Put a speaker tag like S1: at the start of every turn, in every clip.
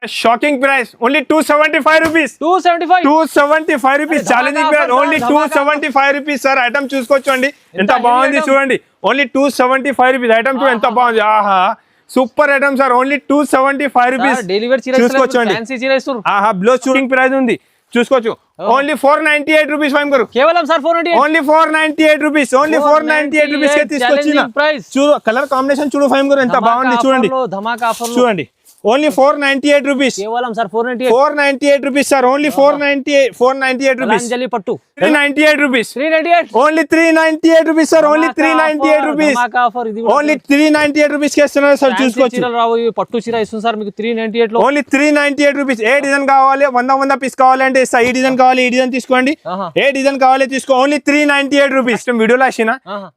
S1: Shocking price, only 275 rupees.
S2: 275.
S1: 275 rupees. Challenging price, only 275 rupees, sir. Item చూసుకోవచ్చండి. ఎంత బాగుంది చూడండి. Only 275 rupees. Item చూడండి ఎంత బాగుంది. ఆహా, super item sir. Only 275 rupees. చూసుకోవచ్చండి.
S2: ఫ్యాన్సీ చీర ఇస్తారు.
S1: ఆహా, బ్లో షూటింగ్ ప్రైస్ ఉంది. చూసుకోవచ్చు. ఓన్లీ 498 rupees ఫైమ్ గారు.
S2: కేవలం sir 498.
S1: Only 498 rupees. Only 498 rupees కే తీసుకొచ్చిన. చూడు కలర్ కాంబినేషన్ చూడు ఫైమ్ గారు ఎంత బాగుంది చూడండి.
S2: ధమాకా ఆఫర్
S1: చూడండి. Only 498 rupees.
S2: కేవలం sir 498.
S1: 498 rupees sir. Only 498 rupees.
S2: అంజలి పట్టు
S1: 398 rupees.
S2: 398.
S1: Only 398 rupees sir. Only 398 rupees.
S2: ధమాకా ఆఫర్ ఇది.
S1: Only 398 rupees కి ఇస్తున్నారు సార్. చూసుకోవచ్చు.
S2: చీరలు రావు ఇవి పట్టు చీర ఇస్తుంది సార్ మీకు 398 లో.
S1: Only 398 rupees. ఏ డిజైన్ కావాలి 100 పీస్ కావాలి అంటే ఇస్తా. ఈ డిజైన్ కావాలి ఈ డిజైన్ తీసుకోండి. ఏ డిజైన్ కావాలి తీసుకో. Only 398 rupees. వీడియోలో వచ్చిన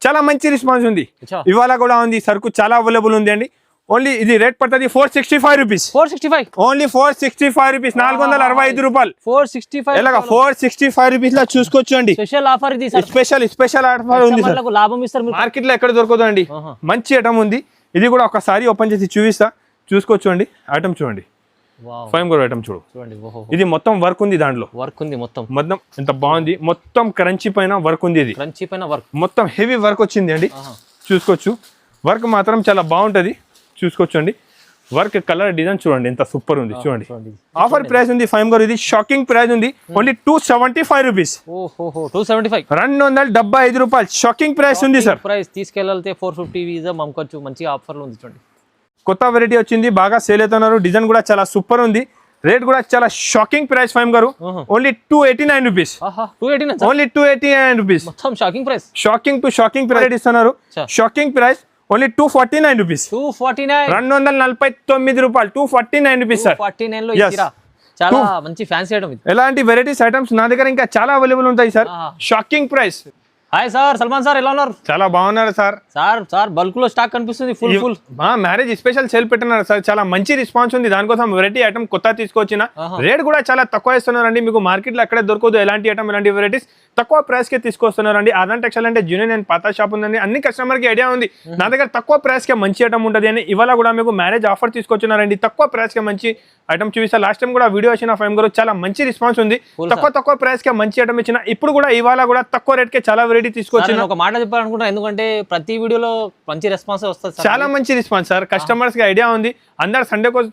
S1: చాలా మంచి రెస్పాన్స్ ఉంది. ఇవాళ కూడా ఉంది. సరుకు చాలా అవైలబుల్ ఉంది అండి. ఓన్లీ ఇది రేట్ పడుతుంది 465 rupees.
S2: 465.
S1: Only 465 rupees. 465 రూపాయలు.
S2: 465
S1: ఎలాగా 465 rupees లా చూసుకోవచ్చు అండి.
S2: స్పెషల్ ఆఫర్ ఇది సార్.
S1: స్పెషల్ ఆఫర్ ఉంది సార్.
S2: లాభం ఇస్తారు మీరు.
S1: మార్కెట్ లో ఎక్కడ దొరకదు అండి. మంచి ఐటమ్ ఉంది. ఇది కూడా ఒకసారి ఓపెన్ చేసి చూపిస్తా. చూసుకోవచ్చు అండి. ఐటమ్ చూడండి. ఫైమ్ గోర్ ఐటమ్ చూడండి. ఇది మొత్తం వర్క్ ఉంది. దాంట్లో
S2: వర్క్ ఉంది. మొత్తం
S1: ఎంత బాగుంది. మొత్తం క్రంచీ పైన వర్క్ ఉంది. ఇది
S2: క్రంచీ పైన వర్క్
S1: మొత్తం హెవీ వర్క్ వచ్చింది అండి. చూసుకోవచ్చు. వర్క్ మాత్రం చాలా బాగుంటది. చూసుకోవచ్చు అండి. వర్క్ కలర్ డిజైన్ చూడండి ఎంత సూపర్ ఉంది. చూడండి ఆఫర్ ప్రైస్ ఉంది ఫైమ్ గారు. ఇది షాకింగ్ ప్రైస్ ఉంది. Only 275 rupees.
S2: 275.
S1: 275 రూపాయలు షాకింగ్ ప్రైస్ ఉంది సార్.
S2: ప్రైస్ తీసుకెళ్తే 450 వీసా అమ్ముకోవచ్చు. మంచి ఆఫర్లు ఉంది చూడండి.
S1: కొత్త వెరైటీ వచ్చింది. బాగా సేల్ అవుతున్నారు. డిజైన్ కూడా చాలా సూపర్ ఉంది. రేట్ కూడా చాలా షాకింగ్ ప్రైస్ ఫైమ్ గారు. Only 289 rupees.
S2: 289.
S1: Only 289 rupees.
S2: మొత్తం షాకింగ్ ప్రైస్.
S1: షాకింగ్ ప్రైస్ ఇస్తున్నారు. Shocking price only 249 rupees.
S2: 249.
S1: 249 రూపాయలు. 249 rupees సార్.
S2: 249 లో ఈ చీర చాలా మంచి ఫ్యాన్సీ ఐటమ్ ఇది.
S1: ఎలాంటి వెరైటీస్ ఐటమ్స్ నా దగ్గర ఇంకా చాలా అవైలబుల్ ఉంటాయి sir. Shocking price.
S2: Hi sir, Salman sir ఎలా ఉన్నారు?
S1: చాలా బాగున్నారు సార్.
S2: సార్ బల్క్ లో స్టాక్ కనిపిస్తుంది. ఫుల్
S1: మ్యారేజ్ స్పెషల్ సేల్ పెట్టినారు సార్. చాలా మంచి రెస్పాన్స్ ఉంది. దానికోసం వెరైటీ ఐటమ్ కొత్త తీసుకొచ్చిన. రేట్ కూడా చాలా తక్కువ ఇస్తున్నారండి. మీకు మార్కెట్ లో ఎక్కడ దొరకదు ఎలాంటి ఐటమ్ ఎలాంటి వెరైటీస్ తక్కువ ప్రైస్ కే తీసుకొస్తున్నారండి. ఆదాన్ టెక్స్టైల్ అంటే జూనియర్ అండ్ పాత షాప్ ఉందండి. అన్ని కస్టమర్ కి ఐడియా ఉంది నా దగ్గర తక్కువ ప్రైస్ కే మంచి ఐటమ్ ఉంటుంది అని. ఇవాళ కూడా మీకు మ్యారేజ్ ఆఫర్ తీసుకొచ్చినారండి. తక్కువ ప్రైస్ కే మంచి ఐటమ్ చూపిస్తా. లాస్ట్ టైం కూడా వీడియో వచ్చిన ఫైమ్ గారు చాలా మంచి రెస్పాన్స్ ఉంది. తక్కువ ప్రైస్ కే మంచి ఐటమ్ ఇచ్చిన. ఇప్పుడు కూడా ఇవాళ కూడా తక్కువ రేట్ కే చాలా వెరైటీ తీసుకొచ్చిన.
S2: ఒక మాట చెప్పాలనుకుంటా, ఎందుకంటే ప్రతి వీడియోలో మంచి రెస్పాన్స్ వస్తుంది.
S1: చాలా మంచి రెస్పాన్స్ సార్. కస్టమర్స్ కి ఐడియా ఉంది. అందరు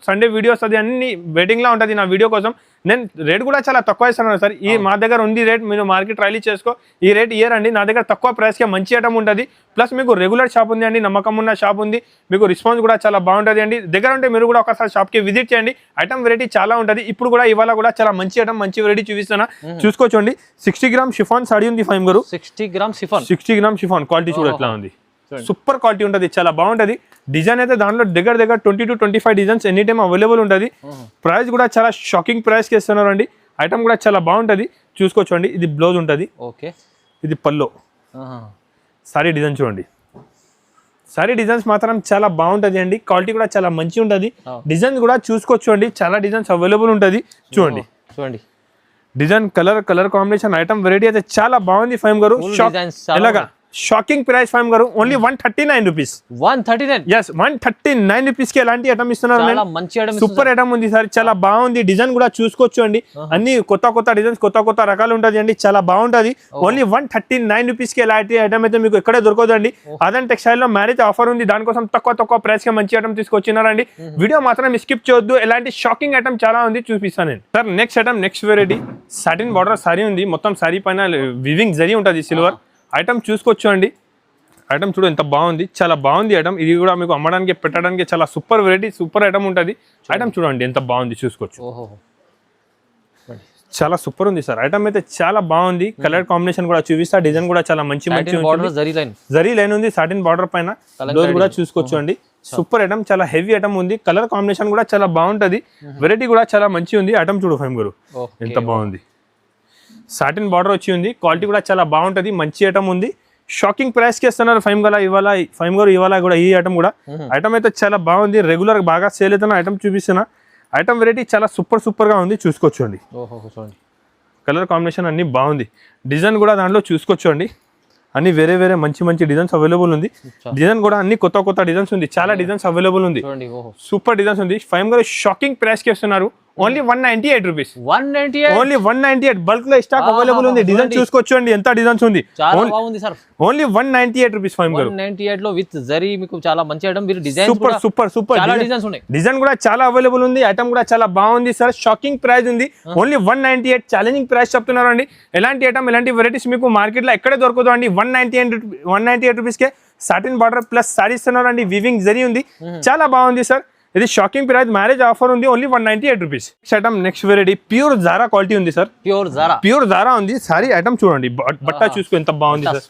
S1: సండే వీడియోస్ అది అన్ని వెయిటింగ్ లా ఉంటుంది నా వీడియో కోసం. నేను రేట్ కూడా చాలా తక్కువ ఇస్తున్నాను సార్. ఈ మా దగ్గర ఉంది రేట్. మీరు మార్కెట్ ట్రైల్ చేసుకో. ఈ రేట్ ఇయర్ అండి. నా దగ్గర తక్కువ ప్రైస్ కి మంచి ఐటమ్ ఉంటుంది. ప్లస్ మీకు రెగ్యులర్ షాప్ ఉంది అండి. నమ్మకం ఉన్న షాప్ ఉంది. మీకు రెస్పాన్స్ కూడా చాలా బాగుంటుంది అండి. దగ్గర ఉంటే మీరు కూడా ఒకసారి షాప్ కి విజిట్ చేయండి. ఐటమ్ వెరైటీ చాలా ఉంటుంది. ఇప్పుడు కూడా ఇవాళ కూడా చాలా మంచి ఐటమ్ మంచి వెరైటీ చూపిస్తున్నా. చూసుకోవచ్చండి. 60 గ్రామ్ షిఫాన్ సాడీ ఉంది ఫైమ్ గారు. 60 గ్రామ్ షిఫాన్ క్వాలిటీ చూడ ఎట్లా ఉంది. సూపర్ క్వాలిటీ ఉంటుంది. చాలా బాగుంటుంది. డిజైన్ అయితే దాంట్లో దగ్గర 20 to 25 designs any time available ఉంటుంది. ప్రైస్ కూడా చాలా షాకింగ్ ప్రైస్ కి ఇస్తున్నారు అండి. ఐటమ్ కూడా చాలా బాగుంటుంది. చూసుకోవచ్చు అండి. ఇది బ్లౌజ్ ఉంటుంది. ఇది పల్లో. సారీ డిజైన్ చూడండి. సారీ డిజైన్స్ మాత్రం చాలా బాగుంటుంది అండి. క్వాలిటీ కూడా చాలా మంచి ఉంటుంది. డిజైన్ కూడా చూసుకోవచ్చు అండి. చాలా డిజైన్స్ అవైలబుల్ ఉంటుంది. చూడండి design colour combination item variety అయితే చాలా బాగుంది ఫైమ్ గారు. ఎలాగా షాకింగ్ ప్రైస్ ఫైమ్ గారు. Only 139 rupees.
S2: 139.
S1: yes 139 rupees కి ఎలాంటి ఐటమ్ ఇస్తున్నారు. సూపర్ ఐటమ్ ఉంది సార్. చాలా బాగుంది. డిజైన్ కూడా చూసుకోవచ్చు అండి. అన్ని కొత్త డిజైన్స్ కొత్త రకాలు ఉంటుంది అండి. చాలా బాగుంటది. ఓన్లీ 139 rupees కి ఎలాంటి ఐటమ్ అయితే మీకు ఎక్కడే దొరకదు అండి. ఆదాన్ టెక్స్టైల్ లో మ్యారేజ్ ఆఫర్ ఉంది. దానికోసం తక్కువ ప్రైస్ కి మంచి ఐటమ్ తీసుకొచ్చినారండి. వీడియో మాత్రం స్కిప్ చేయొద్దు. ఎలాంటి షాకింగ్ ఐటమ్ చాలా ఉంది చూపిస్తాను నేను sir. Next item next variety satin border sorry ఉంది. మొత్తం సారీ పైన వివింగ్ జరీ ఉంటుంది సిల్వర్. ఐటమ్ చూసుకోవచ్చు అండి. ఐటమ్ చూడు ఎంత బాగుంది. చాలా బాగుంది ఐటమ్. ఇది కూడా మీకు అమ్మడానికి పెట్టడానికి చాలా సూపర్ వెరైటీ సూపర్ ఐటమ్ ఉంటుంది. ఐటమ్ చూడండి ఎంత బాగుంది. చూసుకోవచ్చు. చాలా సూపర్ ఉంది సార్. ఐటమ్ అయితే చాలా బాగుంది. కలర్ కాంబినేషన్ కూడా చూపిస్తా. డిజైన్ కూడా చాలా మంచి జరీ లైన్ ఉంది. సాటిన్ బార్డర్ పైన బ్లౌజ్ కూడా చూసుకోవచ్చు అండి. Super item. చాలా హెవీ ఐటమ్ ఉంది. కలర్ కాంబినేషన్ కూడా చాలా బాగుంటది. వెరైటీ కూడా చాలా మంచి ఉంది. ఐటమ్ చూడు ఫైమ్ గారు ఎంత బాగుంది. సాటిన్ బార్డర్ వచ్చి ఉంది. క్వాలిటీ కూడా చాలా బాగుంటది. మంచి ఐటమ్ ఉంది. షాకింగ్ ప్రైస్ కి ఇస్తున్నారు ఫైమ్ గారు ఇవాళ కూడా ఈ ఐటమ్ కూడా. ఐటమ్ అయితే చాలా బాగుంది. రెగ్యులర్ బాగా సేల్ అవుతున్న ఐటమ్ చూపిస్తున్నా. ఐటమ్ వెరైటీ చాలా సూపర్ గా ఉంది. చూసుకోవచ్చు అండి. కలర్ కాంబినేషన్ అన్ని బాగుంది. డిజైన్ కూడా దాంట్లో చూసుకోవచ్చు అండి. అన్ని వేరే వేరే మంచి డిజైన్స్ అవైలబుల్ ఉంది. డిజైన్ కూడా అన్ని కొత్త డిజైన్స్ ఉంది, చాలా డిజైన్స్ అవైలబుల్ ఉంది, సూపర్ డిజైన్స్ ఉంది. ఫైమ్ గారు షాకింగ్ ప్రైస్ కి ఇస్తున్నారు, ఓన్లీ 198 రూపీస్.
S2: 198
S1: ఓన్లీ 198 బల్క్ లో స్టాక్ అవైలబుల్ ఉంది. డిజైన్ చూసుకోవచ్చు అండి, ఎంత డిజైన్స్ ఉంది.
S2: చాలా బాగుంది సార్.
S1: ఓన్లీ 198 రూపీస్ ఫైమ్ గారు.
S2: 198 లో విత్ జరీ మీకు చాలా మంచి ఐటమ్. మీరు డిజైన్
S1: సూపర్
S2: చాలా డిజైన్స్ ఉన్నాయి.
S1: డిజైన్ కూడా చాలా అవైలబుల్ ఉంది, ఐటమ్ కూడా చాలా బాగుంది సార్. షాకింగ్ ప్రైస్ ఉంది, ఓన్లీ 198 ఛాలెంజింగ్ ప్రైస్ చెప్తున్నారు అండి. ఎలాంటి ఐటమ్ ఎలాంటి వెరైటీస్ మీకు మార్కెట్ లో ఎక్కడే దొరకదు అండి. 198 రూపీస్ కే సాటిన్ బార్డర్ ప్లస్ సారీ ఇస్తున్నారు అండి. వివింగ్ జరీ ఉంది, చాలా బాగుంది సార్. ఇది షాకింగ్ ప్రైస్, మ్యారేజ్ ఆఫర్ ఉంది, only 198 rupees. Item next variety pure Zara quality ఉంది సార్. ప్యూర్ జారా ఉంది. సారీ ఐటమ్ చూడండి, బట్ట చూసుకో ఎంత బాగుంది సార్,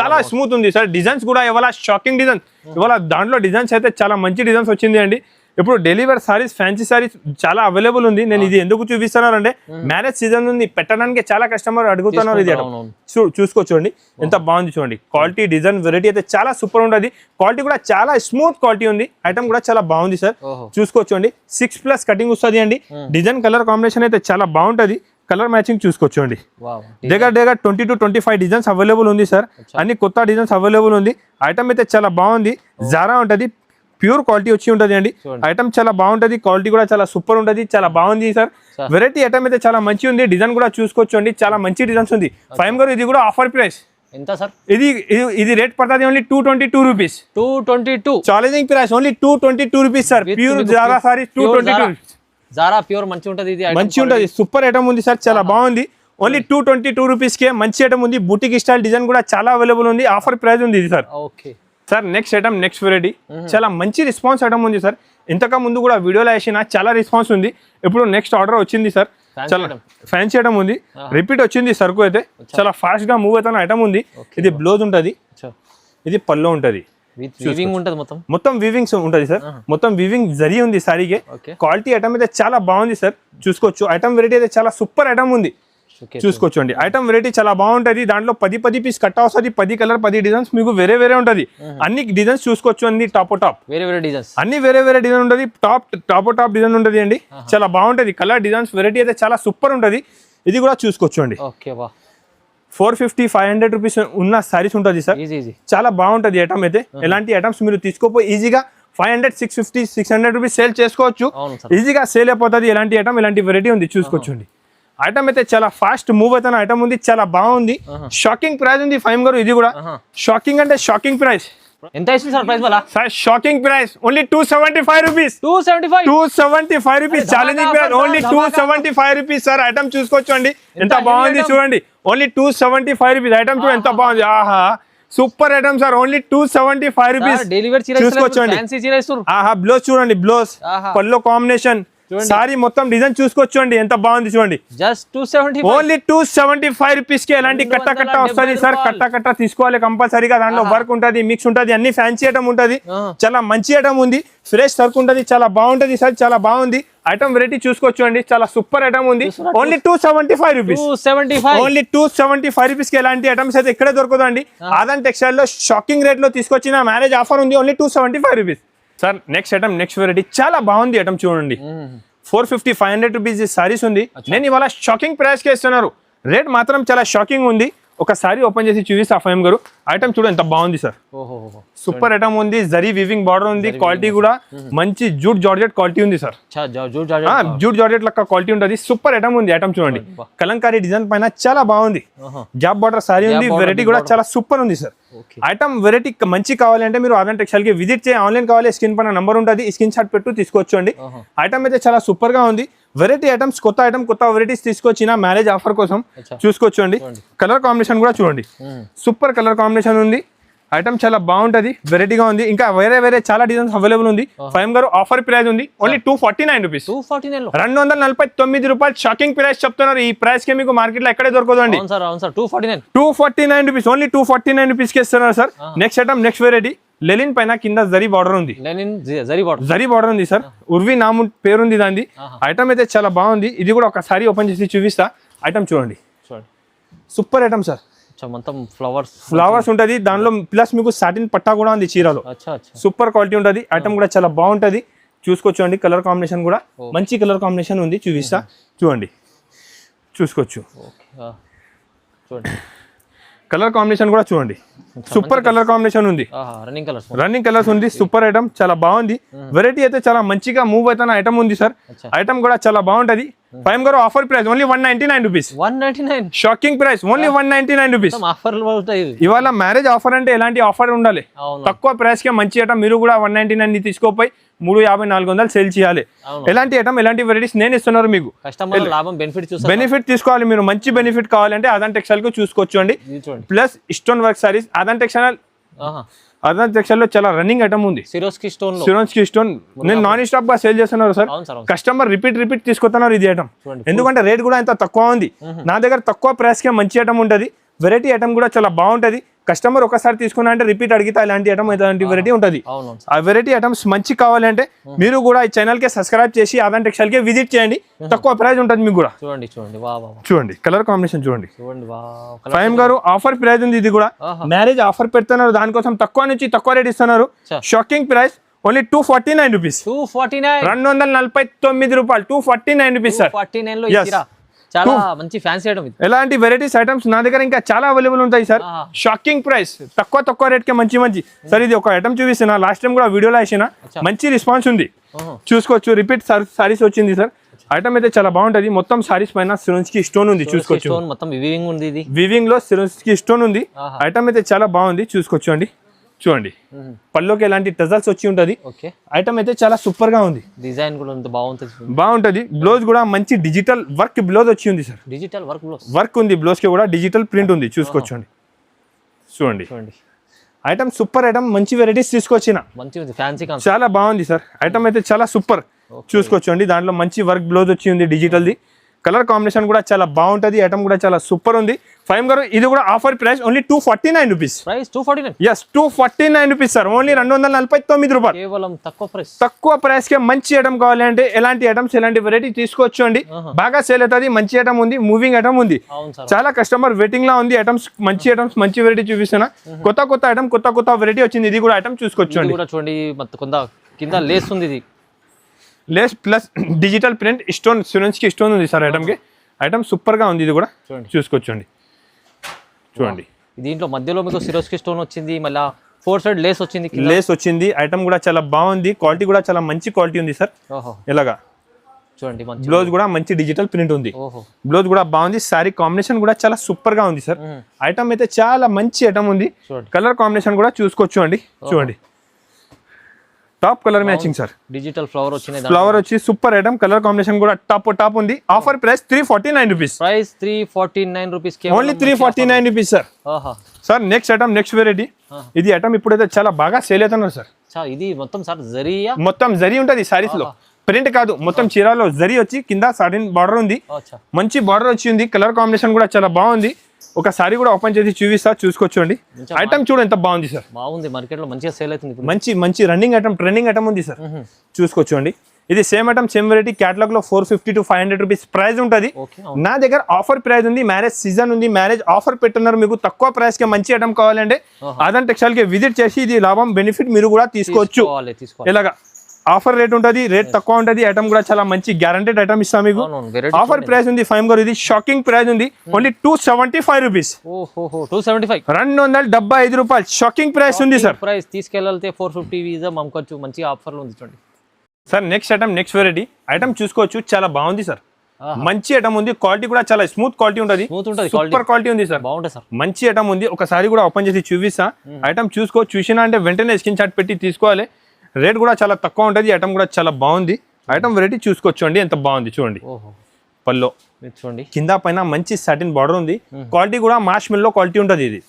S1: చాలా స్మూత్ ఉంది సార్. డిజైన్స్ కూడా ఇవాళ షాకింగ్ డిజైన్, ఇవాళ దాంట్లో డిజైన్స్ అయితే చాలా మంచి డిజైన్స్ వచ్చింది అండి. ఇప్పుడు డెలివరీ సారీస్, ఫ్యాన్సీ సారీస్ చాలా అవైలబుల్ ఉంది. నేను ఇది ఎందుకు చూపిస్తున్నానంటే మ్యారేజ్ సీజన్ ఉంది, పెట్టడానికి చాలా కస్టమర్ అడుగుతున్నారు. ఇది చూసుకోవచ్చండి ఎంత బాగుంది చూడండి. క్వాలిటీ, డిజైన్, వెరైటీ అయితే చాలా సూపర్ ఉంటుంది. క్వాలిటీ కూడా చాలా స్మూత్ క్వాలిటీ ఉంది. ఐటమ్ కూడా చాలా బాగుంది సార్, చూసుకోవచ్చండి. 6+ కటింగ్ వస్తుంది అండి. డిజైన్ కలర్ కాంబినేషన్ అయితే చాలా బాగుంటది. కలర్ మ్యాచింగ్ చూసుకోవచ్చండి. దగ్గర 20 to 25 డిజైన్స్ అవైలబుల్ ఉంది సార్. అన్ని కొత్త డిజైన్స్ అవైలబుల్ ఉంది. ఐటమ్ అయితే చాలా బాగుంది. జారా ఉంటది, ప్యూర్ క్వాలిటీ వచ్చి ఉంటది అండి. ఐటమ్ చాలా బాగుంటది, క్వాలిటీ కూడా చాలా సూపర్ ఉంటది, చాలా బాగుంది సార్. వెరైటీ ఐటమ్ అయితే చాలా మంచి ఉంది. డిజైన్ కూడా చూసుకోవచ్చు అండి, చాలా మంచి డిజైన్స్ ఉంది. ఫైమ్ గారు ఇది కూడా ఆఫర్ ప్రైస్
S2: ఎంత సార్?
S1: ఇది రేట్ పడుతుంది only 222 rupees.
S2: 222
S1: challenging price, only 222 rupees sir. Pure Zara sorry 222.
S2: Zara pure మంచి ఉంటది, ఇది
S1: మంచి ఉంటది, సూపర్ ఐటమ్ ఉంది సార్, చాలా బాగుంది. ఓన్లీ 222 రూపీస్ కే మంచి ఐటమ్ ఉంది. బుటిక్ స్టైల్ డిజైన్ కూడా చాలా అవైలబుల్ ఉంది. ఆఫర్ ప్రైస్ ఉంది ఇది sir.
S2: Okay
S1: sir next item, next variety చాలా మంచి రెస్పాన్స్ ఐటమ్ ఉంది సార్. ఇంతకు ముందు కూడా వీడియోలో వేసిన చాలా రెస్పాన్స్ ఉంది. ఇప్పుడు నెక్స్ట్ ఆర్డర్ వచ్చింది సార్, చాలా ఫ్యాన్సీ ఐటమ్ ఉంది. రిపీట్ వచ్చింది సరుకు అయితే, చాలా ఫాస్ట్ గా మూవ్ అవుతున్న ఐటమ్ ఉంది. ఇది బ్లౌజ్ ఉంటది, ఇది పల్లో ఉంటది, మొత్తం వీవింగ్స్ ఉంటది సార్. మొత్తం వీవింగ్ జరీ ఉంది సారీకి. క్వాలిటీ ఐటమ్ అయితే చాలా బాగుంది సార్, చూసుకోవచ్చు. ఐటమ్ వెరైటీ అయితే చాలా సూపర్ ఐటమ్ ఉంది, చూసుకోవచ్చు అండి. ఐటమ్ వెరైటీ చాలా బాగుంటది. దాంట్లో 10 పీస్ కట్ట వస్తుంది, 10 కలర్ 10 డిజైన్స్ మీకు వేరే ఉంటది. అన్ని డిజైన్స్ చూసుకోవచ్చు, అన్ని టాప్
S2: వేరే డిజైన్స్,
S1: అన్ని వేరే డిజైన్ ఉంటది. టాప్ డిజైన్ ఉంటది అండి, చాలా బాగుంటది. కలర్ డిజైన్స్ వెరైటీ అయితే చాలా సూపర్ ఉంటది. ఇది కూడా చూసుకోవచ్చు అండి. 450-500 రూపీస్ ఉన్న సారీస్ ఉంటది సార్, చాలా బాగుంటది ఐటమ్ అయితే. ఎలాంటి ఐటమ్స్ మీరు తీసుకోపోయి ఈజీగా 500-650-600 రూపీస్ సేల్ చేసుకోవచ్చు, ఈజీగా సేల్ అయిపోతుంది. ఎలాంటి ఐటమ్, ఎలాంటి వెరైటీ ఉంది చూసుకోవచ్చు అండి. ఐటమ్ అయితే చాలా ఫాస్ట్ మూవ్ అవుతున్న ఐటమ్ ఉంది, చాలా బాగుంది. షాకింగ్ ప్రైస్ ఉంది ఫైమ్ గారు. ఇది కూడా షాకింగ్ అంటే షాకింగ్ ప్రైస్.
S2: ఎంత ఇస్తుంది సార్ ప్రైస్ వల్ల?
S1: Sir shocking price only 275 rupees. 275 rupees challenging price, only 275 rupees sir. Item చూసుకోవచ్చు అండి, ఎంత బాగుంది చూడండి. Only 275 rupees. ఐటమ్ చూడండి ఎంత బాగుంది, ఆహా super item sir. Only 275 rupees చూసుకోవచ్చు అండి. ఆహా బ్లౌజ్ చూడండి, బ్లౌజ్ పల్లో కాంబినేషన్, సారీ మొత్తం డిజైన్ చూసుకోవచ్చు అండి, ఎంత బాగుంది చూడండి.
S2: జస్ట్ 275,
S1: ఓన్లీ 275 రూపీస్ కి. ఎలాంటి కట్ట వస్తుంది సార్, కట్ట తీసుకోవాలి కంపల్సరీగా. దాంట్లో వర్క్ ఉంటది, మిక్స్ ఉంటది, అన్ని ఫ్యాన్సీ ఐటమ్ ఉంటది. చాలా మంచి ఐటమ్ ఉంది, ఫ్రెష్ సరుకు ఉంటది, చాలా బాగుంటది సార్, చాలా బాగుంది. ఐటమ్ వెరైటీ చూసుకోవచ్చు అండి, చాలా సూపర్ ఐటమ్ ఉంది. Only 275 rupees. ఓన్లీ 275 రూపీస్ కి ఎలాంటి ఐటమ్స్ అయితే ఇక్కడే దొరకదు అండి. ఆదాన్ టెక్స్టైల్ లో షాకింగ్ రేట్ లో తీసుకొచ్చిన మ్యారేజ్ ఆఫర్ ఉంది, only 275 rupees sir. Next item, next variety చాలా బాగుంది ఐటమ్ చూడండి. 450-500 రూపీస్ సారీస్ ఉంది. నేను ఇవాళ షాకింగ్ ప్రైస్ కి ఇస్తున్నారు. రేట్ మాత్రం చాలా షాకింగ్ ఉంది. ఒక సారీ ఓపెన్ చేసి చూపిస్తా ఫైమ్ గారు. ఐటమ్ చూడండి ఎంత బాగుంది సార్, సూపర్ ఐటమ్ ఉంది. జరీ వీవింగ్ బార్డర్ ఉంది, క్వాలిటీ కూడా మంచి జూట్ జార్జెట్ క్వాలిటీ ఉంది సార్. జూట్ జార్జెట్ లెక్క క్వాలిటీ ఉంటుంది, సూపర్ ఐటమ్ ఉంది. ఐటమ్ చూడండి, కలంకారీ డిజైన్ పైన చాలా బాగుంది. గ్యాప్ బార్డర్ సారీ ఉంది, వెరైటీ కూడా చాలా సూపర్ ఉంది సార్. ఐటమ్ వెరైటీ మంచి కావాలంటే మీరు ఆదాన్ టెక్స్టైల్ కి విజిట్ చేయండి. ఆన్లైన్ కావాలి, స్క్రీన్ పైన నంబర్ ఉంటుంది, స్క్రీన్ షాట్ పెట్టు తీసుకోవచ్చు అండి. ఐటమ్ అయితే చాలా సూపర్ గా ఉంది. వెరైటీ ఐటమ్స్, కొత్త ఐటమ్, కొత్త వెరైటీస్ తీసుకొచ్చిన మ్యారేజ్ ఆఫర్ కోసం చూసుకోవచ్చు అండి. కలర్ కాంబినేషన్ కూడా చూడండి, సూపర్ కలర్ కాంబినేషన్ ఉంది. ఐటమ్ చాలా బాగుంటది, వెరైటీగా ఉంది. ఇంకా వేరే చాలా డిజైన్స్ అవైలబుల్ ఉంది. ఫైమ్ గారు ఆఫర్ ప్రైస్ ఉంది, ఓన్లీ 249 రూపీస్. 249 రూపాయలు షాకింగ్ ప్రైస్ చెప్తున్నారు. ఈ ప్రైస్ కి మీకు మార్కెట్ లో ఎక్కడే దొరకదు అండి. 249 రూపీస్, ఓన్లీ 249 రూపీస్ కి ఇస్తున్నారు sir. Next item, next variety లెలిన్ పైన కింద జరీ బార్డర్ ఉంది, జరీ బార్డర్ ఉంది సార్. ఉర్వి నాము పేరుంది దాన్ని. ఐటమ్ అయితే చాలా బాగుంది. ఇది కూడా ఒకసారి ఓపెన్ చేసి చూపిస్తా. ఐటమ్ చూడండి, సూపర్ ఐటమ్ సార్.
S2: మొత్తం
S1: ఫ్లవర్స్ ఉంటది దానిలో, ప్లస్ మీకు సాటిన్ పట్టా కూడా ఉంది చీరలో. సూపర్ క్వాలిటీ ఉంటది. ఐటమ్ కూడా చాలా బాగుంటది, చూసుకోవచ్చు అండి. కలర్ కాంబినేషన్ కూడా మంచి కలర్ కాంబినేషన్ ఉంది, చూపిస్తా చూడండి, చూసుకోవచ్చు. కలర్ కాంబినేషన్ కూడా చూడండి, సూపర్ కలర్ కాంబినేషన్ ఉంది,
S2: రన్నింగ్ కలర్స్.
S1: రన్నింగ్ కలర్స్ ఉంది, సూపర్ ఐటమ్, చాలా బాగుంది. వెరైటీ అయితే చాలా మంచిగా మూవ్ అవుతున్న ఐటమ్ ఉంది సార్. ఐటమ్ కూడా చాలా బాగుంటది. ఫైమ్ గారు offer price only 199 rupees.
S2: 199
S1: shocking price, only 199 rupees. ఇవాళ మ్యారేజ్ ఆఫర్ అంటే ఎలాంటి ఆఫర్ ఉండాలి, తక్కువ ప్రైస్ కి మంచి ఐటమ్. మీరు కూడా 199 తీసుకోపోయి 350 400 సేల్ చేయాలి. ఎలాంటి ఐటమ్, ఎలాంటి వెరైటీస్ నేను ఇస్తున్నారు మీకు. బెనిఫిట్ తీసుకోవాలి మీరు, మంచి బెనిఫిట్ కావాలంటే అదాన్ టెక్స్టైల్ కు చూసుకోవచ్చు అండి. Plus stone work saris, Adaan textile లో చాలా రన్నింగ్ ఐటమ్ ఉంది. సిరోస్కి స్టోన్ నేను నాన్ స్టాప్ గా సేల్ చేస్తున్నారు సార్. కస్టమర్ రిపీట్ తీసుకొస్తున్నారు ఇది ఐటమ్. ఎందుకంటే రేట్ కూడా ఎంత తక్కువ ఉంది. నా దగ్గర తక్కువ ప్రైస్ కి మంచి ఐటమ్ ఉంటది. వెరైటీ ఐటమ్ కూడా చాలా బాగుంటది. కస్టమర్ ఒకసారి తీసుకున్నా అంటే రిపీట్ అడిగితే ఇలాంటి ఐటమ్, ఇలాంటి వెరైటీ ఉంటుంది. ఆ వెరైటీ ఐటమ్స్ మంచి కావాలంటే మీరు కూడా ఈ ఛానల్ కి సబ్స్క్రైబ్ చేసి అదాన్ టెక్స్టైల్ కి విజిట్ చేయండి. తక్కువ ప్రైస్ ఉంటుంది మీకు కూడా. చూడండి కలర్ కాంబినేషన్ చూడండి. ఫైమ్ గారు ఆఫర్ ప్రైస్ ఉంది. ఇది కూడా మ్యారేజ్ ఆఫర్ పెడుతున్నారు, దానికోసం తక్కువ నుంచి తక్కువ రేట్ ఇస్తున్నారు. Shocking price only 249 rupees. 249 రూపాయలు. 249 రూపీస్ సార్.
S2: చాలా మంచి ఫ్యాన్సీ ఐటమ్.
S1: ఎలాంటి వెరైటీస్ ఐటమ్స్ నా దగ్గర ఇంకా చాలా అవైలబుల్ ఉంటాయి సార్. షాకింగ్ ప్రైస్, తక్కువ రేట్ కి మంచి సార్. ఇది ఒక ఐటమ్ చూపిస్తున్నా, లాస్ట్ టైం కూడా వీడియోలో వేసిన, మంచి రెస్పాన్స్ ఉంది, చూసుకోవచ్చు. రిపీట్ సారీస్ వచ్చింది సార్. ఐటమ్ అయితే చాలా బాగుంటది. మొత్తం సారీస్ పైన సిరోన్స్కి స్టోన్ ఉంది, చూసుకోవచ్చు.
S2: మొత్తం వివింగ్ ఉంది, ఇది
S1: వివింగ్ లో సిరోన్స్కి స్టోన్ ఉంది. ఐటమ్ అయితే చాలా బాగుంది, చూసుకోవచ్చు అండి. చూడండి పళ్ళోకి ఎలాంటి టజల్స్ వచ్చి ఉంటది. ఐటమ్ అయితే చాలా సూపర్ గా ఉంది.
S2: డిజైన్ కూడా
S1: బాగుంటది. బ్లౌజ్ కూడా మంచి డిజిటల్ వర్క్ బ్లౌజ్ వచ్చి ఉంది సార్.
S2: డిజిటల్
S1: వర్క్ ఉంది, బ్లౌజ్ కి కూడా డిజిటల్ ప్రింట్ ఉంది, చూసుకోవచ్చండి. చూడండి ఐటమ్ సూపర్ ఐటమ్, మంచి వెరైటీస్ తీసుకొచ్చిన, చాలా బాగుంది సార్. ఐటమ్ అయితే చాలా సూపర్, చూసుకోవచ్చండి. దాంట్లో మంచి వర్క్ బ్లౌజ్ వచ్చి ఉంది, డిజిటల్ది. కలర్ కాంబినేషన్ కూడా చాలా బాగుంటది. ఐటమ్ కూడా చాలా సూపర్ ఉంది. ఫైమ్ గారు ఇది కూడా offer price only 249 rupees. 249 rupees sir. Only 249 రూపాయలు.
S2: కేవలం
S1: తక్కువ ప్రైస్ కి మంచి ఐటమ్ కావాలంటే ఎలాంటి ఐటమ్స్, ఎలాంటి వెరైటీ తీసుకోవచ్చు అండి. బాగా సేల్ అవుతుంది. మంచి ఐటమ్ ఉంది, మూవింగ్ ఐటమ్ ఉంది. చాలా కస్టమర్ వెయిటింగ్ లా ఉంది. ఐటమ్స్ మంచి వెరైటీ చూపిస్తున్నా. కొత్త ఐటమ్, కొత్త వెరైటీ వచ్చింది. ఇది కూడా ఐటమ్ చూసుకోవచ్చు అండి.
S2: చూడండి కింద లేస్ ఉంది, ఇది
S1: lace plus digital print stone, Swarovski stone ఉంది సార్. ఐటమ్ సూపర్ గా ఉంది. ఇది కూడా చూసుకోవచ్చండి. చూడండి
S2: దీంట్లో మధ్యలో మీకు సిరోస్కి స్టోన్ వచ్చింది, మళ్ళీ 4 సైడ్ లేస్
S1: వచ్చింది. ఐటమ్ కూడా చాలా బాగుంది. క్వాలిటీ కూడా చాలా మంచి క్వాలిటీ ఉంది సార్. ఇలాగా
S2: చూడండి.
S1: బ్లౌజ్ కూడా మంచి డిజిటల్ ప్రింట్ ఉంది. బ్లౌజ్ కూడా బాగుంది. సారీ కాంబినేషన్ కూడా చాలా సూపర్ గా ఉంది సార్. ఐటమ్ అయితే చాలా మంచి ఐటమ్ ఉంది. కలర్ కాంబినేషన్ కూడా చూసుకోవచ్చు అండి. చూడండి top colour matching sir.
S2: Digital
S1: flower వచ్చి సూపర్ ఐటమ్. కలర్ కాంబినేషన్ కూడా టాప్ ఉంది. Offer price 349 rupees. Only 349 rupees sir. Sir next item, next variety. ఇది ఐటమ్ ఇప్పుడైతే చాలా బాగా సేల్ అవుతున్నారు సార్.
S2: ఇది మొత్తం
S1: జరీ ఉంటది సారీస్ లో, ప్రింట్ కాదు, మొత్తం చీరాలో జరీ వచ్చి కింద సాటిన్ బార్డర్ ఉంది. మంచి బార్డర్ వచ్చి ఉంది. కలర్ కాంబినేషన్ కూడా చాలా బాగుంది. ఒక సారీ కూడా ఓపెన్ చేసి చూపిస్తా, చూసుకోవచ్చండి. ఐటమ్ చూడు ఎంత బాగుంది సార్.
S2: బాగుంది, మార్కెట్ లో మంచిగా సేల్ అవుతుంది.
S1: మంచి రన్నింగ్ ఐటమ్, ట్రెండింగ్ ఐటమ్ ఉంది సార్. చూసుకోవచ్చండి. ఇది same item, same variety. Catalogue లో 450 to 500 రూపీస్ ప్రైస్ ఉంటుంది. నా దగ్గర ఆఫర్ ప్రైస్ ఉంది. మ్యారేజ్ సీజన్ ఉంది, మ్యారేజ్ ఆఫర్ పెట్టున్నారు. మీకు తక్కువ ప్రైస్ కి మంచి ఐటమ్ కావాలంటే అదాన్ టెక్స్టైల్ కి విజిట్ చేసి ఇది లాభం బెనిఫిట్ మీరు కూడా తీసుకోవచ్చు. ఇలాగా ఆఫర్ రేట్ ఉంటుంది, రేట్ తక్కువ ఉంటుంది. ఐటమ్ కూడా చాలా మంచి గ్యారంటెడ్ ఐటమ్ ఇస్తాం మీకు. ఆఫర్ ప్రైస్ ఉంది ఫైమ్ గారు. ఇది షాకింగ్ ప్రైస్ ఉంది. Only 275 rupees. 275 రూపాయలు షాకింగ్ ప్రైస్ ఉంది సార్.
S2: ప్రైస్ తీసుకెళ్తే 450 వీసా అమ్ముకోవచ్చు. మంచి ఆఫర్లు ఉంది చూడండి
S1: sir. Next item, next variety. Item చూసుకోవచ్చు, చాలా బాగుంది సార్. మంచి ఐటమ్ ఉంది. క్వాలిటీ కూడా చాలా స్మూత్ క్వాలిటీ ఉంటుంది. సూపర్ క్వాలిటీ ఉంది సార్.
S2: బాగుంటుంది సార్.
S1: మంచి ఐటమ్ ఉంది. ఒకసారి కూడా ఓపెన్ చేసి చూపిస్తా. ఐటమ్ చూసినా అంటే వెంటనే స్క్రీన్ షాట్ పెట్టి తీసుకోవాలి. రేట్ కూడా చాలా తక్కువ ఉంటుంది. ఐటమ్ కూడా చాలా బాగుంది. ఐటమ్ వెరైటీ చూసుకోవచ్చు అండి, ఎంత బాగుంది చూడండి. పల్లో
S2: చూడండి,
S1: కింద పైన మంచి సాటిన్ బార్డర్ ఉంది. క్వాలిటీ కూడా మార్ష్ మెల్లో క్వాలిటీ ఉంటుంది. ఇది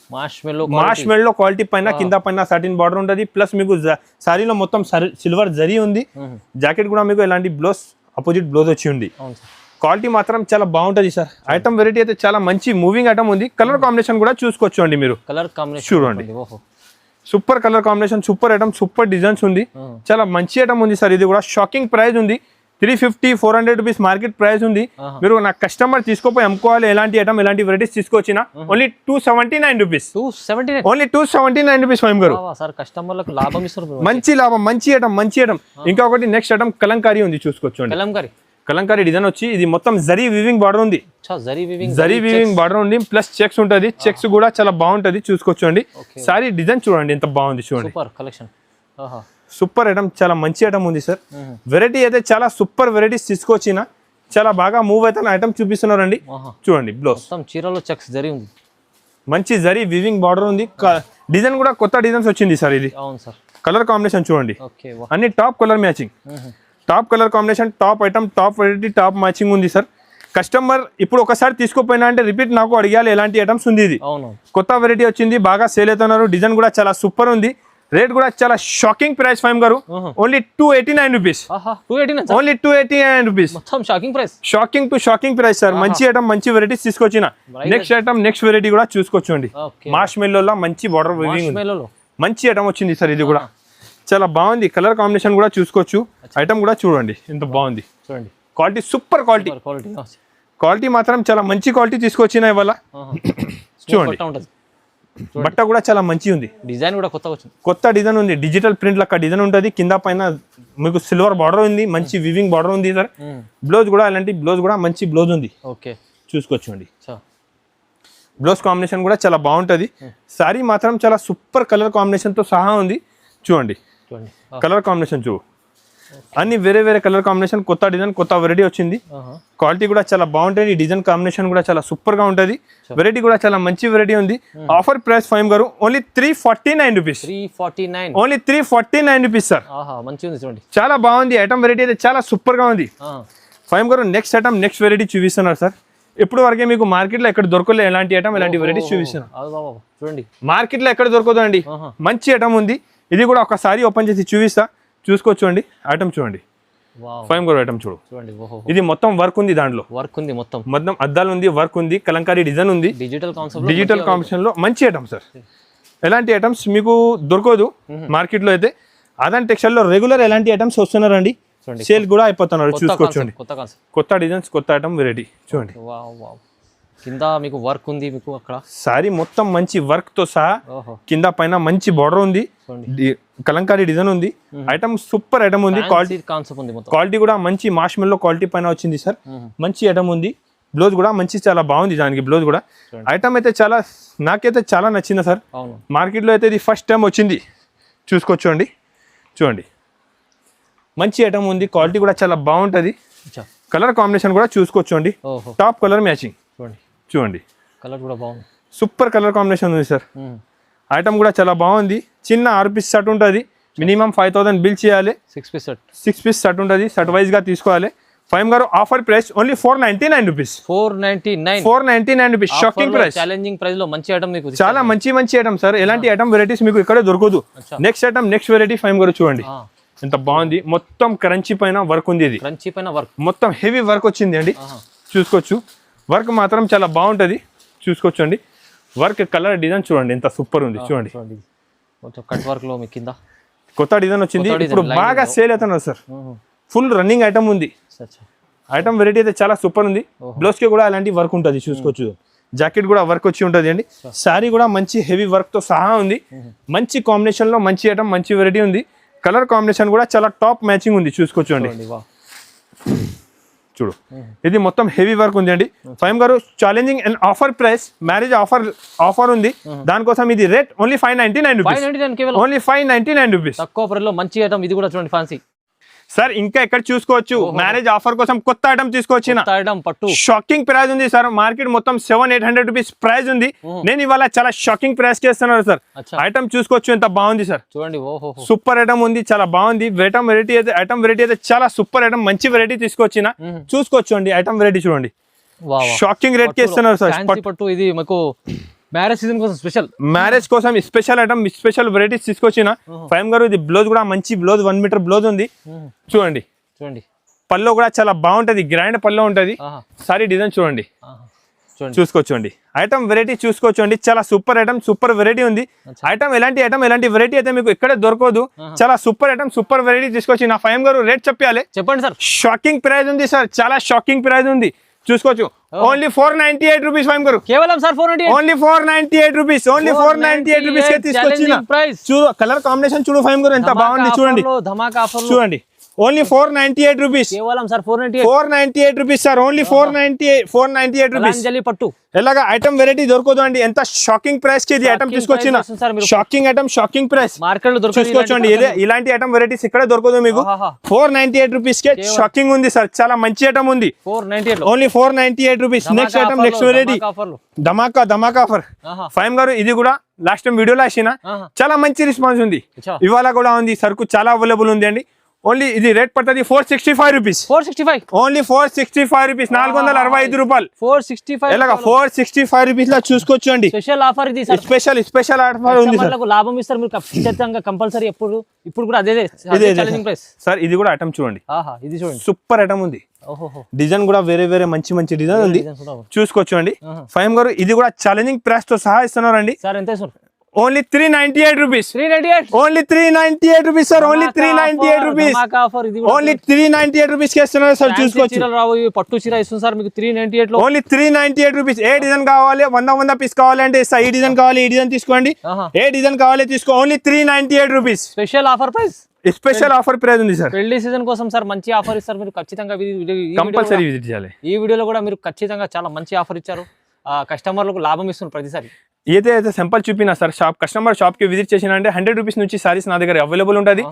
S1: మార్ష్ మెల్లో క్వాలిటీ పైన కింద పైన సాటిన్ బార్డర్ ఉంటుంది. ప్లస్ మీకు సారీలో మొత్తం సిల్వర్ జరీ ఉంది. జాకెట్ కూడా మీకు ఎలాంటి బ్లౌజ్, అపోజిట్ బ్లౌజ్ వచ్చి ఉంది. క్వాలిటీ మాత్రం చాలా బాగుంటుంది సార్. ఐటమ్ వెరైటీ అయితే చాలా మంచి మూవింగ్ ఐటమ్ ఉంది. కలర్ కాంబినేషన్ కూడా చూసుకోవచ్చు అండి మీరు. చూడండి super colour combination, super item, super designs ఉంది. చాలా మంచి ఐటమ్ ఉంది సార్. ఇది కూడా షాకింగ్ ప్రైస్ ఉంది. 350-400 రూపీస్ మార్కెట్ ప్రైస్ ఉంది. మీరు నా కస్టమర్ తీసుకోపోయి అమ్ముకోవాలి. ఎలాంటి ఐటమ్, ఎలాంటి వెరైటీస్ తీసుకొచ్చినా ఓన్లీ 279 రూపీస్. ఓన్లీ 279 రూపీస్ ఫైమ్ గారు. మంచి లాభం, మంచి ఐటమ్. ఇంకొకటి నెక్స్ట్ ఐటమ్ కలంకారీ ఉంది, చూసుకోవచ్చు. కలంకారీ డిజైన్ వచ్చి ఇది మొత్తం జరీ వీవింగ్ బార్డర్ ఉంది, జరీ వీవింగ్ బార్డర్ ఉంది, ప్లస్ చెక్స్ ఉంటుంది. చెక్స్ కూడా చాలా బాగుంటది, చూసుకోవచ్చండి. సారీ డిజైన్ చూడండి ఎంత బాగుంది, చూడండి
S2: కలెక్షన్
S1: సూపర్ ఐటమ్, చాలా మంచి ఐటమ్ ఉంది సార్. వెరైటీ అయితే చాలా సూపర్ వెరైటీస్ తీసుకొచ్చిన, చాలా బాగా మూవ్ అవుతున్న ఐటమ్ చూపిస్తున్నారండి. చూడండి బ్లౌజ్
S2: చీరలో చెక్స్ జరీ ఉంది,
S1: మంచి జరీ వీవింగ్ బార్డర్ ఉంది. డిజైన్ కూడా కొత్త డిజైన్స్ వచ్చింది సార్. ఇది
S2: అవును సార్,
S1: కలర్ కాంబినేషన్ చూడండి, అన్ని top colour matching, top colour combination, top item, top variety, top matching ఉంది సార్. కస్టమర్ ఇప్పుడు ఒకసారి తీసుకోపోయినా అంటే రిపీట్ నాకు అడిగాలి ఎలాంటి ఐటమ్స్ ఉంది. ఇది కొత్త వెరైటీ వచ్చింది, బాగా సేల్ అవుతున్నారు. డిజైన్ కూడా చాలా సూపర్ ఉంది, రేట్ కూడా చాలా షాకింగ్ ప్రైస్. ఫైమ్ గారు only 289 rupees, only 289 rupees, shocking to shocking price sir. మంచి ఐటమ్, మంచి వెరైటీస్ తీసుకొచ్చిన. నెక్స్ట్ ఐటమ్, నెక్స్ట్ వెరైటీ కూడా చూసుకోవచ్చండి. మార్ష్ మెల్లో మంచి బార్డర్ వీవింగ్, మంచి ఐటమ్ వచ్చింది సార్. ఇది కూడా చాలా బాగుంది, కలర్ కాంబినేషన్ కూడా చూసుకోవచ్చు. ఐటమ్ కూడా చూడండి ఎంత బాగుంది, చూడండి క్వాలిటీ సూపర్ క్వాలిటీ, క్వాలిటీ మాత్రం చాలా మంచి క్వాలిటీ తీసుకొచ్చిన ఇవాళ. చూడండి బట్ట కూడా చాలా మంచి ఉంది,
S2: డిజైన్ కూడా
S1: కొత్త డిజైన్ ఉంది, డిజిటల్ ప్రింట్ లెక్క డిజైన్ ఉంటుంది. కింద పైన మీకు సిల్వర్ బార్డర్ ఉంది, మంచి వివింగ్ బార్డర్ ఉంది సార్. బ్లౌజ్ కూడా అలాంటి బ్లౌజ్ కూడా మంచి బ్లౌజ్ ఉంది, చూసుకోవచ్చండి. బ్లౌజ్ కాంబినేషన్ కూడా చాలా బాగుంటుంది. సారీ మాత్రం చాలా సూపర్ కలర్ కాంబినేషన్ తో సహా ఉంది. చూడండి కలర్ కాంబినేషన్ అన్ని వేరే వేరే కలర్ కాంబినేషన్, కొత్త డిజైన్, కొత్త వెరైటీ వచ్చింది. క్వాలిటీ కూడా చాలా బాగుంటుంది, డిజైన్ కాంబినేషన్ కూడా చాలా సూపర్ గా ఉంటుంది. వెరైటీ కూడా చాలా మంచి వెరైటీ ఉంది. ఆఫర్ ప్రైస్ ఫైమ్ గారు only 349 rupees, only 349 rupees sir. చాలా బాగుంది ఐటమ్, వెరైటీ అయితే చాలా సూపర్ గా ఉంది. ఫైమ్ గారు నెక్స్ట్ ఐటమ్, నెక్స్ట్ వెరైటీ చూపిస్తున్నారు సార్. ఇప్పుడు వరకే మీకు మార్కెట్ లో ఎక్కడ దొరకలేదు ఎలాంటి ఐటమ్, ఎలాంటి వెరైటీస్ చూపిస్తున్నారు. చూడండి మార్కెట్ లో ఎక్కడ దొరకదు అండి, మంచి ఐటమ్ ఉంది. ఇది కూడా ఒకసారి ఓపెన్ చేసి చూపిస్తా, చూసుకోవచ్చు అండి. ఐటమ్ చూడండి, ఫైమ్ గారు ఐటమ్ చూడండి. ఇది మొత్తం వర్క్ ఉంది, దాంట్లో
S2: వర్క్ ఉంది, మొత్తం
S1: అద్దాలు ఉంది, వర్క్ ఉంది, కలంకారీ డిజైన్ ఉంది, డిజిటల్ కాంబినేషన్ లో మంచి ఐటమ్ సార్. ఎలాంటి ఐటమ్స్ మీకు దొరకదు మార్కెట్ లో అయితే. అదాన్ టెక్స్టైల్ లో రెగ్యులర్ ఎలాంటి ఐటమ్స్ వస్తున్నారండి, సేల్ కూడా అయిపోతున్నారు. చూసుకోవచ్చు కొత్త డిజైన్స్, కొత్త ఐటమ్ వెరైటీ చూడండి.
S2: కింద మీకు వర్క్ ఉంది, మీకు అక్కడ
S1: సారీ మొత్తం మంచి వర్క్ తో సహా, కింద పైన మంచి బార్డర్ ఉంది, కలంకారీ డిజైన్ ఉంది. ఐటమ్ సూపర్ ఐటమ్ ఉంది, క్వాలిటీ కూడా మంచి మార్ష్ మెల్లో క్వాలిటీ పైన వచ్చింది సార్. మంచి ఐటమ్ ఉంది, బ్లౌజ్ కూడా మంచి చాలా బాగుంది. దానికి బ్లౌజ్ కూడా ఐటమ్ అయితే చాలా, నాకైతే చాలా నచ్చింది సార్. మార్కెట్ లో అయితే ఇది ఫస్ట్ టైం వచ్చింది, చూసుకోవచ్చు అండి. చూడండి మంచి ఐటమ్ ఉంది, క్వాలిటీ కూడా చాలా బాగుంటది. కలర్ కాంబినేషన్ కూడా చూసుకోవచ్చు అండి, టాప్ కలర్ మ్యాచింగ్. చూడండి
S2: కలర్ కూడా బాగుంది,
S1: సూపర్ కలర్ కాంబినేషన్ ఉంది సార్. ఐటమ్ కూడా చాలా బాగుంది. చిన్న 6 పీస్ సెట్ ఉంటుంది, మినిమం 5000 బిల్ చేయాలి. 6 పీస్ సెట్ ఉంటుంది, సెట్ వైజ్ గా తీసుకోవాలి. ఫైమ్ గారు offer price only 499 rupees, 499 rupees, shocking price,
S2: challenging price లో మంచి ఐటమ్ మీకు,
S1: చాలా మంచి ఐటమ్ సార్. ఎలాంటి ఐటమ్ వెరైటీస్ మీకు ఇక్కడ దొరకదు. నెక్స్ట్ ఐటమ్, నెక్స్ట్ వెరైటీ ఫైమ్ గారు చూడండి ఎంత బాగుంది. మొత్తం క్రంచీ పైన వర్క్ ఉంది, ఇది
S2: క్రంచీ పైన వర్క్, మొత్తం
S1: హెవీ వర్క్ వచ్చింది అండి. చూసుకోవచ్చు వర్క్ మాత్రం చాలా బాగుంటది, చూసుకోవచ్చు అండి. వర్క్ కలర్ డిజైన్ చూడండి ఎంత సూపర్ ఉంది. చూడండి
S2: కట్ వర్క్ లో మీ కింద
S1: కొత్త డిజైన్ వచ్చింది, ఇప్పుడు బాగా సేల్ అవుతున్నారు సార్. ఫుల్ రన్నింగ్ ఐటమ్ ఉంది, ఐటమ్ వెరైటీ అయితే చాలా సూపర్ ఉంది. బ్లౌజ్ కి కూడా అలాంటి వర్క్ ఉంటుంది, చూసుకోవచ్చు. జాకెట్ కూడా వర్క్ వచ్చి ఉంటుంది అండి. శారీ కూడా మంచి హెవీ వర్క్ తో సహా ఉంది. మంచి కాంబినేషన్ లో మంచి ఐటమ్, మంచి వెరైటీ ఉంది. కలర్ కాంబినేషన్ కూడా చాలా టాప్ మ్యాచింగ్ ఉంది, చూసుకోవచ్చు అండి. చూడు ఇది మొత్తం హెవీ వర్క్ ఉంది అండి. ఫైమ్ గారు challenging and offer price, marriage offer ఉంది, దానికోసం ఇది rate only 599 rupees, only 599 rupees.
S2: తక్కువ ప్రైస్ లో మంచి ఐటమ్. ఇది కూడా చూడండి ఫ్యాన్సీ
S1: సార్. ఇంకా ఎక్కడ చూసుకోవచ్చు, మ్యారేజ్ ఆఫర్ కోసం కొత్త ఐటమ్ తీసుకొచ్చిన,
S2: పట్టు
S1: షాకింగ్ ప్రైస్ ఉంది సార్. మార్కెట్ మొత్తం 700-800 రూపీస్ ప్రైస్ ఉంది. నేను ఇవాళ చాలా షాకింగ్ ప్రైస్ చేస్తున్నాను సార్. ఐటమ్ చూసుకోవచ్చు ఎంత బాగుంది సార్,
S2: చూడండి
S1: సూపర్ ఐటమ్ ఉంది, చాలా బాగుంది. ఐటమ్ వెరైటీ అయితే చాలా సూపర్ ఐటమ్, మంచి వెరైటీ తీసుకొచ్చిన, చూసుకోవచ్చు అండి. ఐటమ్ వెరైటీ చూడండి, షాకింగ్ రేట్ కి ఇస్తున్నారు సార్.
S2: పట్టు ఇది మీకు మ్యారేజ్ సీజన్ కోసం స్పెషల్,
S1: మ్యారేజ్ కోసం స్పెషల్ ఐటమ్, స్పెషల్ వెరైటీస్ తీసుకొచ్చిన. ఫైమ్ గారు ఇది బ్లౌజ్ కూడా మంచి బ్లౌజ్, 1 మీటర్ బ్లౌజ్ ఉంది. చూడండి పల్లో కూడా చాలా బాగుంటది, గ్రాండ్ పల్లో ఉంటది. సారీ డిజైన్ చూడండి, చూసుకోవచ్చండి. ఐటమ్ వెరైటీ చూసుకోవచ్చండి, చాలా సూపర్ ఐటమ్, సూపర్ వెరైటీ ఉంది. ఐటమ్ ఎలాంటి వెరైటీ అయితే మీకు ఎక్కడ దొరకదు. చాలా సూపర్ ఐటమ్, సూపర్ వెరైటీ తీసుకొచ్చి నా ఫైమ్ గారు రేట్ చెప్పాలి,
S2: చెప్పండి సార్.
S1: షాకింగ్ ప్రైస్ ఉంది సార్, చాలా షాకింగ్ ప్రైస్ ఉంది, చూసుకోవచ్చు. ఓన్లీ 498 రూపీస్ ఫైమ్ గారు,
S2: కేవలం sir 498,
S1: only 498 rupees, only 498 rupees కే తీసుకొచ్చిన. చూడు కలర్ కాంబినేషన్ చూడు ఫైమ్ గారు ఎంత బాగుంది. చూడండి
S2: ధమాకా ఆఫర్,
S1: చూడండి ఓన్లీ 498 రూపీస్,
S2: కేవలం sir 498
S1: 498 rupees sir, only 498 rupees.
S2: Anjali పట్టు
S1: ఎలాగా ఐటమ్ వెరైటీ దొరకదు అండి, ఎంత షాకింగ్ ప్రైస్ కి ఇది ఐటమ్
S2: Shocking
S1: తీసుకొచ్చిన,
S2: price వస్తుంది సార్ మీరు.
S1: Shocking item, shocking price
S2: market లో
S1: చూసుకోవచ్చండి. ఇలాంటి ఐటమ్ వెరైటీస్ ఇక్కడ దొరకదు మీకు. 498 రూపీస్ కే షాకింగ్ ఉంది సార్, చాలా మంచి ఐటమ్ ఉంది.
S2: 498
S1: only 498 rupees. Next item, next variety ధమాకా ఆఫర్. ఫైమ్ గారు ఇది కూడా లాస్ట్ టైం వీడియోలో వేసిన చాలా మంచి రెస్పాన్స్ ఉంది, ఇవాళ కూడా ఉంది. సరుకు చాలా అవైలబుల్ ఉంది అండి. ఓన్లీ ఇది రేట్ పడుతుంది 465 రూపీస్,
S2: 465
S1: ఓన్లీ 465 రూపీస్, 465 రూపాయలు.
S2: 465
S1: ఎలాగా 465 రూపీస్ లో చూసుకోవచ్చు అండి.
S2: స్పెషల్ ఆఫర్ ఇది సార్,
S1: స్పెషల్ ఆఫర్ ఉంది సార్.
S2: లాభం ఇస్తారు మీరు ఖచ్చితంగా, కంపల్సరీ. ఇప్పుడు కూడా అదే ఛాలెంజింగ్ ప్రైస్
S1: సార్. ఇది కూడా ఐటమ్ చూడండి,
S2: ఇది చూడండి,
S1: సూపర్ ఐటమ్ ఉంది. డిజైన్ కూడా వేరే మంచి డిజైన్ ఉంది, చూసుకోవచ్చు అండి. ఫైమ్ గారు ఇది కూడా ఛాలెంజింగ్ ప్రైస్ తో సహా ఇస్తున్నారు అండి.
S2: సార్ ఎంత sir?
S1: Only 398 rupees,
S2: 398
S1: only 398 rupees sir, only 398 rupees, only 398 rupees కి ఇస్తున్నారు సార్. చూసుకోవచ్చు,
S2: పట్టు చీర ఇస్తుంది సార్ మీకు 398 లో,
S1: ఓన్లీ 398 రూపీస్. ఏ డిజైన్ కావాలి, 100 పీస్ కావాలంటే ఇస్తా. ఈ డిజైన్ కావాలి, ఈ డిజైన్ తీసుకోండి, ఏ డిజైన్ కావాలి తీసుకో. Only 398 rupees,
S2: special offer price.
S1: Special offer price ఉంది సార్.
S2: పెళ్లి సీజన్ కోసం సార్ మంచి ఆఫర్ ఇస్తారు మీరు, ఖచ్చితంగా
S1: కంపల్సరీ విజిట్ చేయాలి.
S2: ఈ వీడియోలో కూడా మీరు ఖచ్చితంగా చాలా మంచి ఆఫర్ ఇచ్చారు, కస్టమర్లకు లాభం ఇస్తున్నారు ప్రతిసారి.
S1: ఏదైతే సింపుల్ చూపినా సార్, కస్టమర్ షాప్ కి విజిట్ చేసిన అంటే 100 రూపీస్ నుంచి సారీస్ నా దగ్గర అవైలబుల్ ఉంటుంది.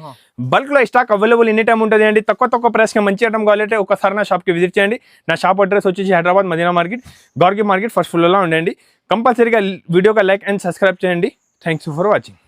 S1: బల్క్ లో స్టాక్ అవైలబుల్ ఎనీ టైం ఉంటుంది అండి. తక్కువ ప్రైస్ కి మంచి ఐటమ్ కావాలంటే ఒకసారి నా షాప్ కి విజిట్ చేయండి. నా షాప్ అడ్రస్ వచ్చేసి Hyderabad Madina market, Gargi market first floor లో ఉండండి. కంపల్సరీగా వీడియోకి లైక్ అండ్ సబ్స్క్రైబ్ చేయండి. Thanks for watching.